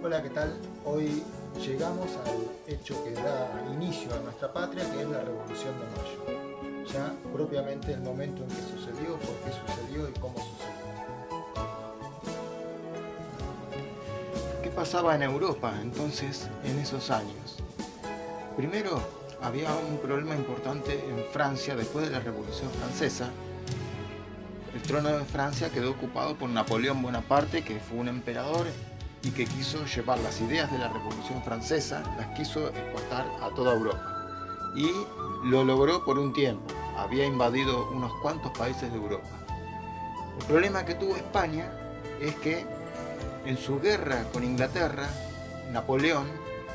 Hola, ¿qué tal? Hoy llegamos al hecho que da inicio a nuestra patria, que es la Revolución de Mayo. Ya propiamente el momento en que sucedió, por qué sucedió y cómo sucedió. ¿Qué pasaba en Europa entonces en esos años? Primero, había un problema importante en Francia después de la Revolución Francesa. El trono de Francia quedó ocupado por Napoleón Bonaparte, que fue un emperador y que quiso llevar las ideas de la Revolución Francesa, las quiso exportar a toda Europa. Y lo logró por un tiempo. Había invadido unos cuantos países de Europa. El problema que tuvo España es que en su guerra con Inglaterra, Napoleón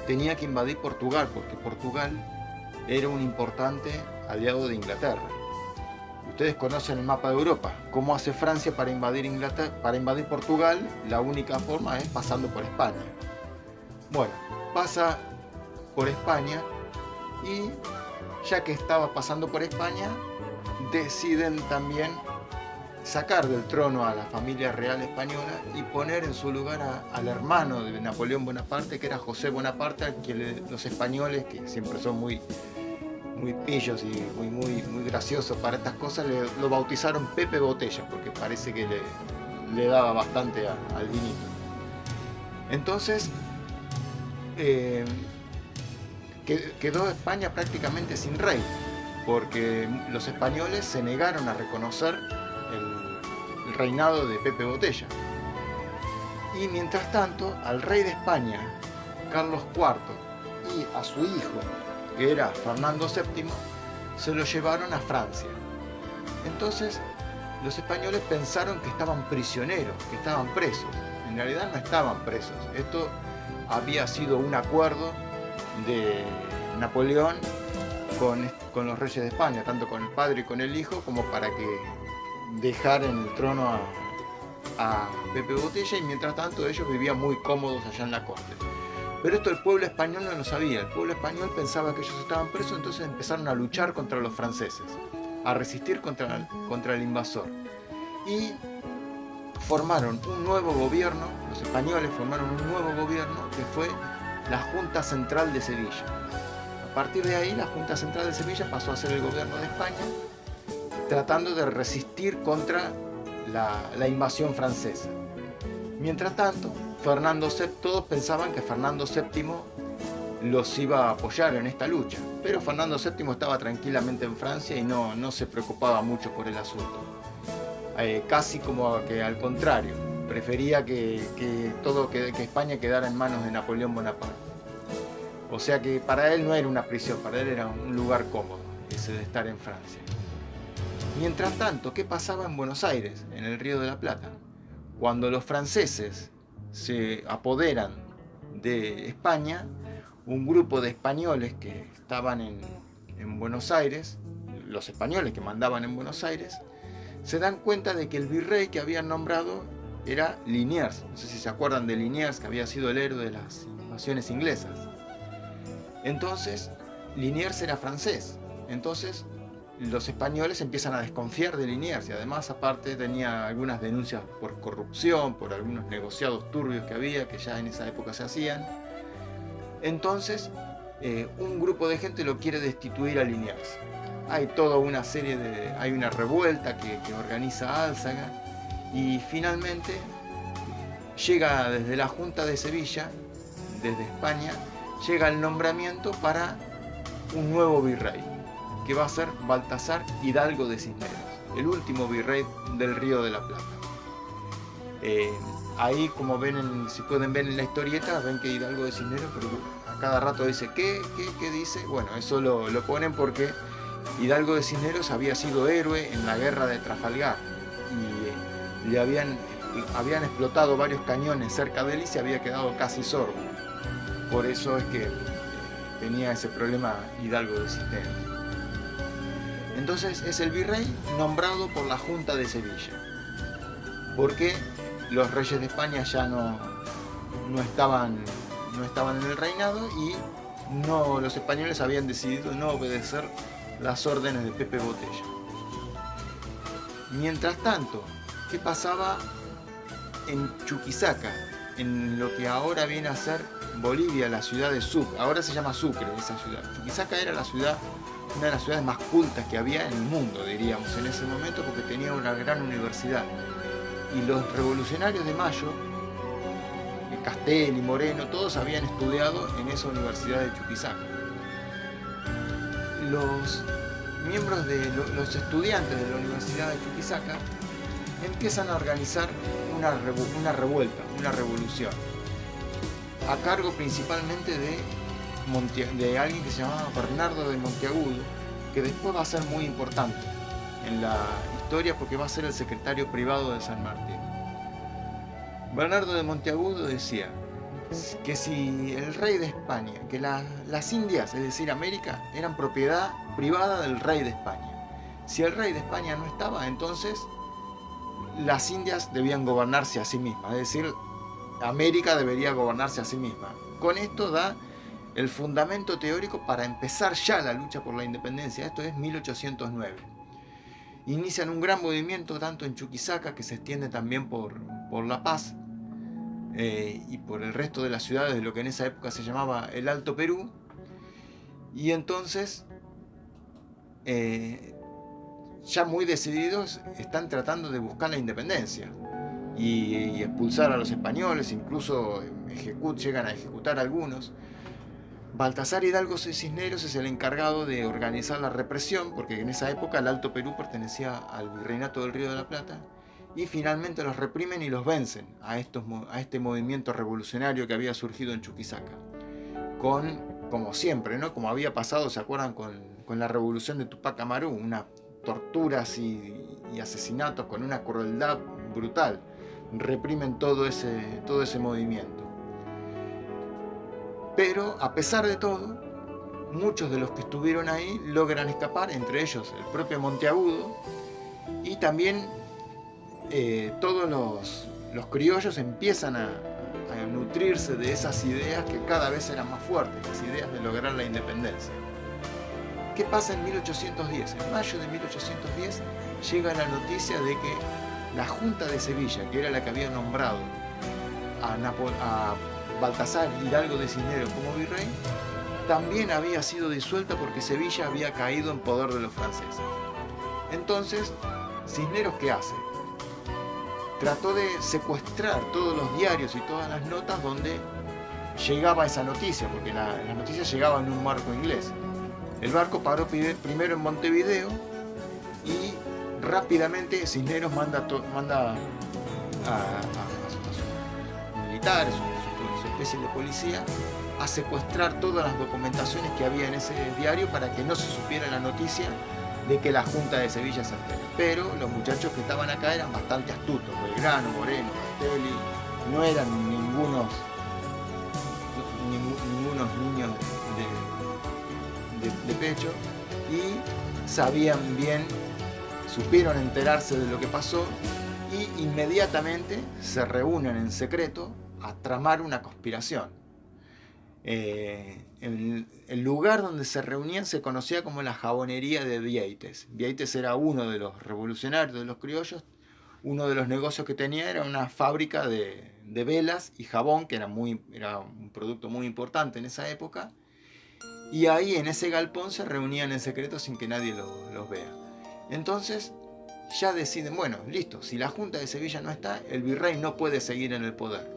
tenía que invadir Portugal, porque Portugal era un importante aliado de Inglaterra. Ustedes conocen el mapa de Europa. ¿Cómo hace Francia para invadir para invadir Portugal? La única forma es pasando por España. Bueno, pasa por España y ya que estaba pasando por España, deciden también sacar del trono a la familia real española y poner en su lugar al hermano de Napoleón Bonaparte, que era José Bonaparte, al que los españoles, que siempre son muy pillos y muy graciosos para estas cosas, lo bautizaron Pepe Botella, porque parece que le daba bastante al vinito. Entonces, quedó España prácticamente sin rey, porque los españoles se negaron a reconocer el reinado de Pepe Botella. Y mientras tanto, al rey de España, Carlos IV, y a su hijo, que era Fernando VII, se lo llevaron a Francia. Entonces, los españoles pensaron que estaban prisioneros, que estaban presos. En realidad no estaban presos. Esto había sido un acuerdo de Napoleón con los reyes de España, tanto con el padre y con el hijo, como para que dejara en el trono a Pepe Botella, y mientras tanto ellos vivían muy cómodos allá en la corte. Pero esto el pueblo español no lo sabía. El pueblo español pensaba que ellos estaban presos, entonces empezaron a luchar contra los franceses, a resistir contra el invasor. Y formaron un nuevo gobierno, los españoles formaron un nuevo gobierno que fue la Junta Central de Sevilla. A partir de ahí, la Junta Central de Sevilla pasó a ser el gobierno de España, tratando de resistir contra la invasión francesa. Mientras tanto, todos pensaban que Fernando VII los iba a apoyar en esta lucha, pero Fernando VII estaba tranquilamente en Francia y no se preocupaba mucho por el asunto. Casi como que al contrario, prefería que España quedara en manos de Napoleón Bonaparte. O sea que para él no era una prisión, para él era un lugar cómodo, ese de estar en Francia. Mientras tanto, ¿qué pasaba en Buenos Aires, en el Río de la Plata? Cuando los franceses se apoderan de España, un grupo de españoles que estaban en Buenos Aires, los españoles que mandaban en Buenos Aires, se dan cuenta de que el virrey que habían nombrado era Liniers. No sé si se acuerdan de Liniers, que había sido el héroe de las invasiones inglesas. Entonces, Liniers era francés. Entonces, los españoles empiezan a desconfiar de Liniers, y además aparte tenía algunas denuncias por corrupción, por algunos negociados turbios que había, que ya en esa época se hacían. Entonces, un grupo de gente lo quiere destituir a Liniers. Hay toda una hay una revuelta que organiza Álzaga, y finalmente llega desde la Junta de Sevilla, desde España, llega el nombramiento para un nuevo virrey, que va a ser Baltasar Hidalgo de Cisneros, el último virrey del Río de la Plata. Ahí, como ven, si pueden ver en la historieta, ven que Hidalgo de Cisneros, pero a cada rato dice, ¿qué dice? Bueno, eso lo ponen porque Hidalgo de Cisneros había sido héroe en la guerra de Trafalgar, y le habían explotado varios cañones cerca de él y se había quedado casi sordo. Por eso es que tenía ese problema Hidalgo de Cisneros. Entonces es el virrey nombrado por la Junta de Sevilla, porque los reyes de España ya no estaban en el reinado, y los españoles habían decidido no obedecer las órdenes de Pepe Botella. Mientras tanto, ¿qué pasaba en Chuquisaca? en lo que ahora viene a ser Bolivia, la ciudad de Sucre. Ahora se llama Sucre esa ciudad. Chuquisaca era la ciudad, una de las ciudades más cultas que había en el mundo, diríamos, en ese momento, porque tenía una gran universidad. Y los revolucionarios de Mayo, Castelli, Moreno, todos habían estudiado en esa universidad de Chuquisaca. Los miembros de los estudiantes de la Universidad de Chuquisaca empiezan a organizar una revuelta, una revolución, a cargo principalmente de alguien que se llamaba Bernardo de Monteagudo, que después va a ser muy importante en la historia porque va a ser el secretario privado de San Martín. Bernardo de Monteagudo decía que si el rey de España, que las Indias, es decir, América, eran propiedad privada del rey de España. Si el rey de España no estaba, entonces las Indias debían gobernarse a sí mismas, es decir, América debería gobernarse a sí misma. Con esto da el fundamento teórico para empezar ya la lucha por la independencia. Esto es 1809. Inician un gran movimiento tanto en Chuquisaca, que se extiende también por La Paz, y por el resto de las ciudades de lo que en esa época se llamaba el Alto Perú. Y entonces, ya muy decididos, están tratando de buscar la independencia y expulsar a los españoles, incluso llegan a ejecutar a algunos. Baltasar Hidalgo Cisneros es el encargado de organizar la represión, porque en esa época el Alto Perú pertenecía al Virreinato del Río de la Plata, y finalmente los reprimen y los vencen a este movimiento revolucionario que había surgido en Chuquisaca. Como siempre, ¿no? Como había pasado, ¿se acuerdan? Con la revolución de Tupac Amaru, unas torturas y asesinatos con una crueldad brutal. Reprimen todo ese movimiento. Pero a pesar de todo, muchos de los que estuvieron ahí logran escapar, entre ellos el propio Monteagudo, y también todos los criollos empiezan a nutrirse de esas ideas que cada vez eran más fuertes, las ideas de lograr la independencia. ¿Qué pasa en 1810? En mayo de 1810 llega la noticia de que la Junta de Sevilla, que era la que había nombrado a Baltasar Hidalgo de Cisneros como virrey, también había sido disuelta porque Sevilla había caído en poder de los franceses. Entonces, Cisneros, ¿qué hace? Trató de secuestrar todos los diarios y todas las notas donde llegaba esa noticia, porque la noticia llegaba en un barco inglés. El barco paró primero en Montevideo y rápidamente Cisneros manda a sus militares, su especie de policía, a secuestrar todas las documentaciones que había en ese diario para que no se supiera la noticia de que la Junta de Sevilla se entera. Pero los muchachos que estaban acá eran bastante astutos. Belgrano, Moreno, Castelli, no eran ningunos niños de pecho, y sabían bien, supieron enterarse de lo que pasó y inmediatamente se reúnen en secreto a tramar una conspiración. El lugar donde se reunían se conocía como la jabonería de Vieites. Vieites era uno de los revolucionarios, de los criollos. Uno de los negocios que tenía era una fábrica de velas y jabón, que era un producto muy importante en esa época. Y ahí en ese galpón se reunían en secreto sin que nadie los vea. Entonces ya deciden, bueno, listo, si la Junta de Sevilla no está, el virrey no puede seguir en el poder.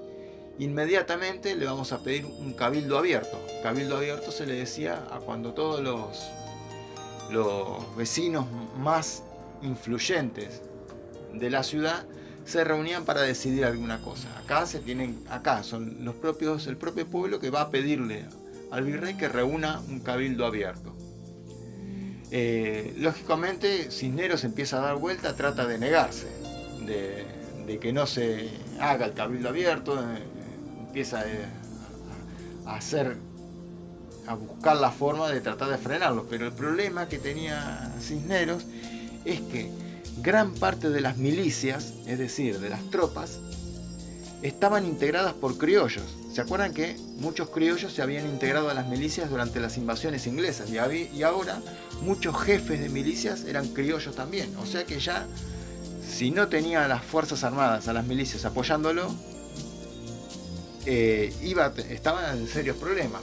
Inmediatamente le vamos a pedir un cabildo abierto. Cabildo abierto se le decía a cuando todos los vecinos más influyentes de la ciudad se reunían para decidir alguna cosa. Acá son el propio pueblo que va a pedirle al virrey que reúna un cabildo abierto. Lógicamente Cisneros empieza a dar vuelta, trata de negarse, de que no se haga el cabildo abierto, empieza a buscar la forma de tratar de frenarlo, pero el problema que tenía Cisneros es que gran parte de las milicias, es decir, de las tropas, estaban integradas por criollos. ¿Se acuerdan que muchos criollos se habían integrado a las milicias durante las invasiones inglesas? Y ahora muchos jefes de milicias eran criollos también. O sea que ya, si no tenía a las Fuerzas Armadas, a las milicias apoyándolo, estaban en serios problemas.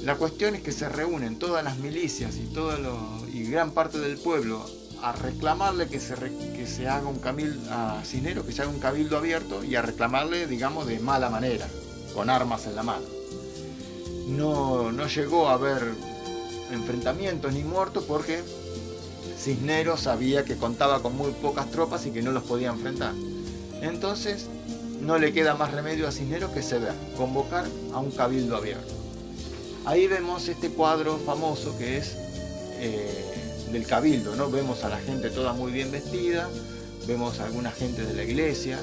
La cuestión es que se reúnen todas las milicias y gran parte del pueblo a reclamarle que se haga un cabildo a Cisneros, que se haga un cabildo abierto, y a reclamarle, digamos, de mala manera, con armas en la mano. No llegó a haber enfrentamientos ni muertos porque Cisneros sabía que contaba con muy pocas tropas y que no los podía enfrentar. Entonces no le queda más remedio a Cisneros que ceder, convocar a un cabildo abierto. Ahí vemos este cuadro famoso que es del cabildo, ¿no? Vemos a la gente toda muy bien vestida, vemos a alguna gente de la iglesia.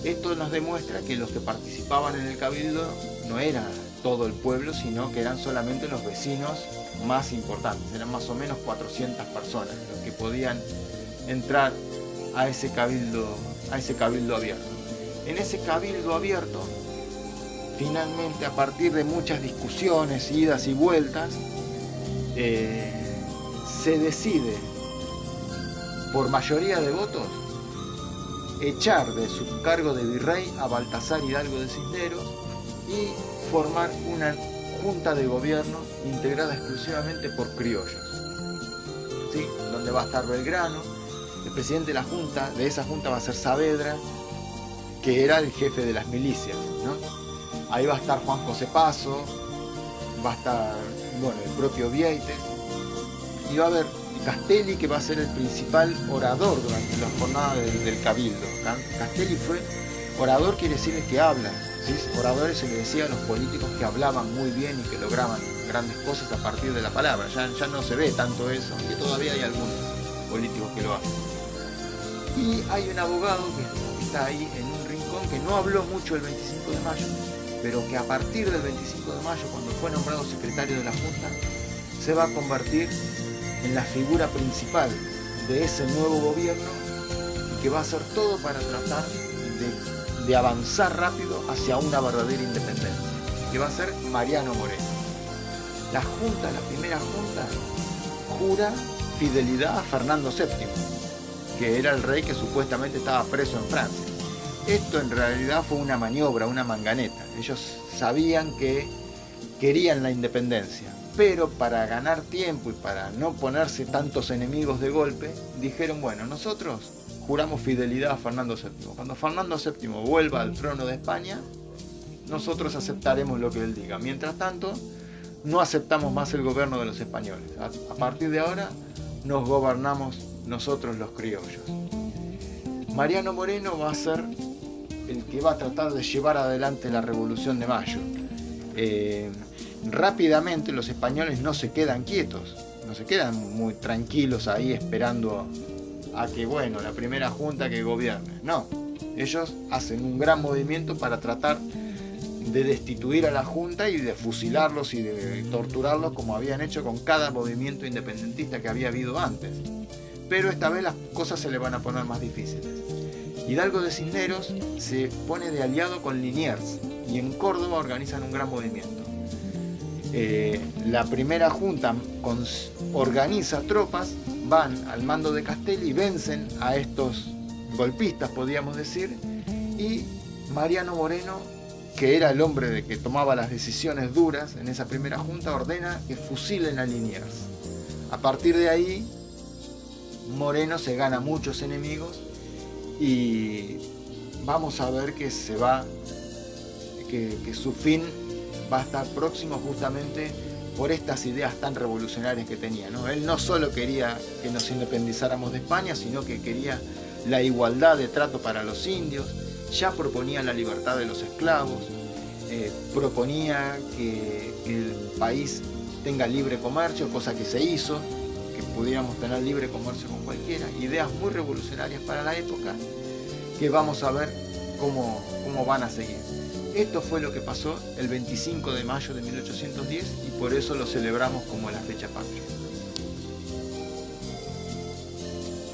Esto nos demuestra que los que participaban en el cabildo no era todo el pueblo, sino que eran solamente los vecinos más importantes. Eran más o menos 400 personas los que podían entrar a ese cabildo abierto. En ese cabildo abierto, finalmente, a partir de muchas discusiones, idas y vueltas, se decide por mayoría de votos echar de su cargo de virrey a Baltasar Hidalgo de Cisneros y formar una junta de gobierno integrada exclusivamente por criollos, ¿sí? Donde va a estar Belgrano. El presidente de esa junta va a ser Saavedra, que era el jefe de las milicias, ¿no? Ahí va a estar Juan José Paso, va a estar, bueno, el propio Vieites, y va a haber Castelli, que va a ser el principal orador durante la jornada del cabildo. Castelli fue orador, quiere decir el que habla, ¿sí? Oradores se le decía a los políticos que hablaban muy bien y que lograban grandes cosas a partir de la palabra. Ya no se ve tanto eso, aunque todavía hay algunos políticos que lo hacen. Y hay un abogado que está ahí en un rincón, que no habló mucho el 25 de mayo, pero que a partir del 25 de mayo, cuando fue nombrado secretario de la Junta, se va a convertir en la figura principal de ese nuevo gobierno, y que va a hacer todo para tratar de avanzar rápido hacia una verdadera independencia, que va a ser Mariano Moreno. La primera junta, jura fidelidad a Fernando VII, que era el rey que supuestamente estaba preso en Francia. Esto en realidad fue una maniobra, una manganeta. Ellos sabían que querían la independencia, pero para ganar tiempo y para no ponerse tantos enemigos de golpe, dijeron, bueno, nosotros juramos fidelidad a Fernando VII. Cuando Fernando VII vuelva al trono de España, nosotros aceptaremos lo que él diga. Mientras tanto, no aceptamos más el gobierno de los españoles. A partir de ahora, nos gobernamos nosotros los criollos. Mariano Moreno va a ser el que va a tratar de llevar adelante la Revolución de Mayo. Rápidamente los españoles no se quedan quietos, no se quedan muy tranquilos ahí esperando a que, bueno, la primera junta que gobierne. No, ellos hacen un gran movimiento para tratar de destituir a la junta y de fusilarlos y de torturarlos, como habían hecho con cada movimiento independentista que había habido antes. Pero esta vez las cosas se le van a poner más difíciles. Hidalgo de Cisneros se pone de aliado con Liniers y en Córdoba organizan un gran movimiento. La primera junta organiza tropas, van al mando de Castelli y vencen a estos golpistas, podríamos decir, y Mariano Moreno, que era el hombre que tomaba las decisiones duras en esa primera junta, ordena que fusilen a Liniers. A partir de ahí, Moreno se gana muchos enemigos y vamos a ver que su fin va a estar próximo justamente por estas ideas tan revolucionarias que tenía, ¿no? Él no solo quería que nos independizáramos de España, sino que quería la igualdad de trato para los indios, ya proponía la libertad de los esclavos, proponía que el país tenga libre comercio, cosa que se hizo, que pudiéramos tener libre comercio con cualquiera, ideas muy revolucionarias para la época, que vamos a ver cómo van a seguir. Esto fue lo que pasó el 25 de mayo de 1810 y por eso lo celebramos como la fecha patria.